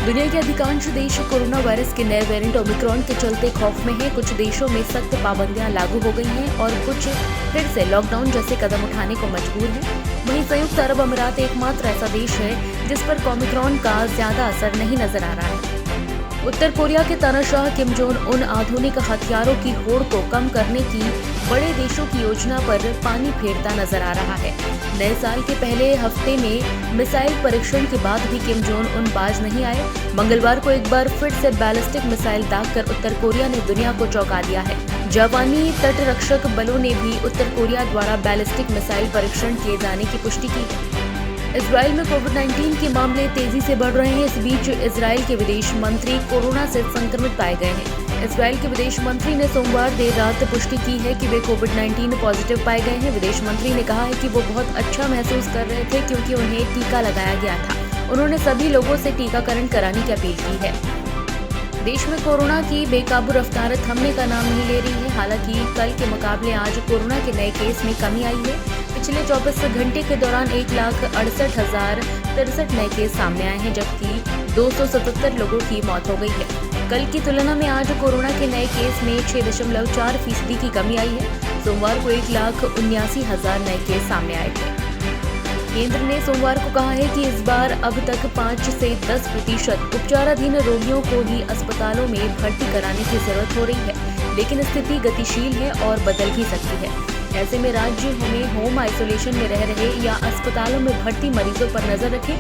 दुनिया के अधिकांश देश कोरोना वायरस के नए वेरिएंट ओमिक्रॉन के चलते खौफ में हैं। कुछ देशों में सख्त पाबंदियां लागू हो गई हैं और कुछ फिर से लॉकडाउन जैसे कदम उठाने को मजबूर हैं। वहीं संयुक्त अरब अमीरात एकमात्र ऐसा देश है जिस पर ओमिक्रॉन का ज्यादा असर नहीं नजर आ रहा है। उत्तर कोरिया के तानाशाह किम जोंग उन आधुनिक हथियारों की होड़ को कम करने की बड़े देशों की योजना पर पानी फेरता नजर आ रहा है। नए साल के पहले हफ्ते में मिसाइल परीक्षण के बाद भी किम जोंग उन बाज नहीं आए। मंगलवार को एक बार फिर से बैलिस्टिक मिसाइल दागकर उत्तर कोरिया ने दुनिया को चौंका दिया है। जापानी तटरक्षक बलों ने भी उत्तर कोरिया द्वारा बैलिस्टिक मिसाइल परीक्षण किए जाने की पुष्टि की है। इजराइल में कोविड-19 के मामले तेजी से बढ़ रहे हैं। इस बीच इजराइल के विदेश मंत्री कोरोना से संक्रमित पाए गए हैं। इजराइल के विदेश मंत्री ने सोमवार देर रात पुष्टि की है कि वे कोविड-19 पॉजिटिव पाए गए हैं। विदेश मंत्री ने कहा है कि वो बहुत अच्छा महसूस कर रहे थे क्योंकि उन्हें टीका लगाया गया था। उन्होंने सभी लोगों से टीकाकरण कराने की अपील की है। देश में कोरोना की बेकाबू रफ्तार थमने का नाम नहीं ले रही है। हालांकि कल के मुकाबले आज कोरोना के नए केस में कमी आई है। पिछले 24 घंटे के दौरान 1,68,063 नए केस सामने आए हैं, जबकि 277 लोगों की मौत हो गई है। कल की तुलना में आज कोरोना के नए केस में 6.4% की कमी आई है। सोमवार को 1,79,000 नए केस सामने आए थे। केंद्र ने सोमवार को कहा है कि इस बार अब तक 5 से 10% उपचाराधीन रोगियों को ही अस्पतालों में भर्ती कराने की जरूरत हो रही है, लेकिन स्थिति गतिशील है और बदल भी सकती है। ऐसे में राज्य हमें होम आइसोलेशन में रह रहे या अस्पतालों में भर्ती मरीजों पर नजर रखें।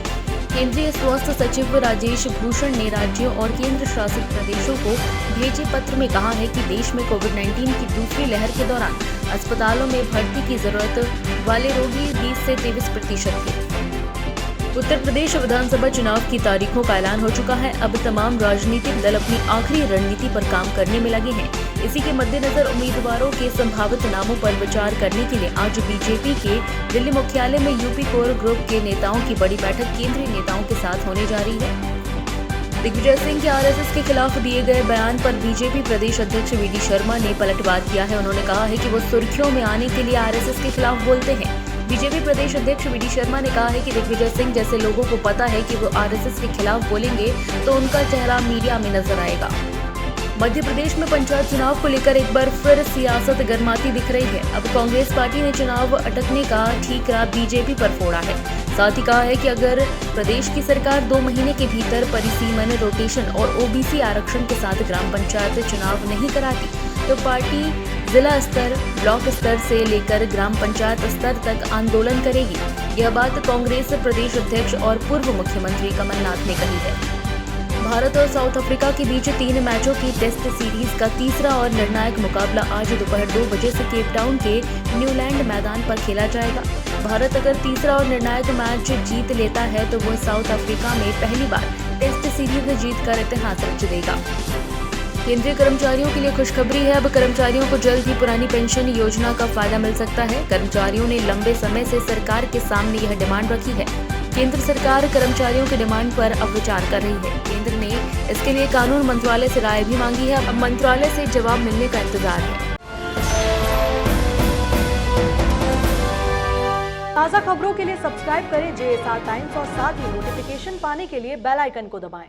केंद्रीय स्वास्थ्य सचिव राजेश भूषण ने राज्यों और केंद्र शासित प्रदेशों को भेजे पत्र में कहा है कि देश में कोविड-19 की दूसरी लहर के दौरान अस्पतालों में भर्ती की जरूरत वाले रोगी 20 से 23% थे। उत्तर प्रदेश विधानसभा चुनाव की तारीखों का ऐलान हो चुका है। अब तमाम राजनीतिक दल अपनी आखिरी रणनीति पर काम करने में लगे हैं। इसी के मद्देनजर उम्मीदवारों के संभावित नामों पर विचार करने के लिए आज बीजेपी के दिल्ली मुख्यालय में यूपी कोर ग्रुप के नेताओं की बड़ी बैठक केंद्रीय नेताओं के साथ होने जा रही है। दिग्विजय सिंह के आरएसएस के खिलाफ दिए गए बयान पर बीजेपी प्रदेश अध्यक्ष वीडी शर्मा ने पलटवार किया है। उन्होंने कहा है कि वो सुर्खियों में आने के लिए आरएसएस के खिलाफ बोलते हैं। बीजेपी प्रदेश अध्यक्ष वीडी शर्मा ने कहा है कि दिग्विजय सिंह जैसे लोगों को पता है कि वो आरएसएस के खिलाफ बोलेंगे तो उनका चेहरा मीडिया में नजर आएगा। मध्य प्रदेश में पंचायत चुनाव को लेकर एक बार फिर सियासत गर्माती दिख रही है। अब कांग्रेस पार्टी ने चुनाव अटकने का ठीकरा बीजेपी पर फोड़ा है। साथ ही कहा है कि अगर प्रदेश की सरकार 2 महीने के भीतर परिसीमन, रोटेशन और ओबीसी आरक्षण के साथ ग्राम पंचायत चुनाव नहीं कराती तो पार्टी जिला स्तर, ब्लॉक स्तर से लेकर ग्राम पंचायत स्तर तक आंदोलन करेगी। यह बात कांग्रेस प्रदेश अध्यक्ष और पूर्व मुख्यमंत्री कमलनाथ ने कही है। भारत और साउथ अफ्रीका के बीच 3 मैचों की टेस्ट सीरीज का तीसरा और निर्णायक मुकाबला आज दोपहर 2 बजे से केप टाउन के न्यूलैंड मैदान पर खेला जाएगा। भारत अगर तीसरा और निर्णायक मैच जीत लेता है तो वो साउथ अफ्रीका में पहली बार टेस्ट सीरीज जीतकर इतिहास रच देगा। केंद्रीय कर्मचारियों के लिए खुशखबरी है। अब कर्मचारियों को जल्द ही पुरानी पेंशन योजना का फायदा मिल सकता है। कर्मचारियों ने लंबे समय से सरकार के सामने यह डिमांड रखी है। केंद्र सरकार कर्मचारियों की डिमांड पर अब विचार कर रही है। केंद्र ने इसके लिए कानून मंत्रालय से राय भी मांगी है। अब मंत्रालय से जवाब मिलने का इंतजार है। ताज़ा खबरों के लिए सब्सक्राइब करें JSR टाइम्स और साथ ही नोटिफिकेशन पाने के लिए बेल आइकन को दबाएं।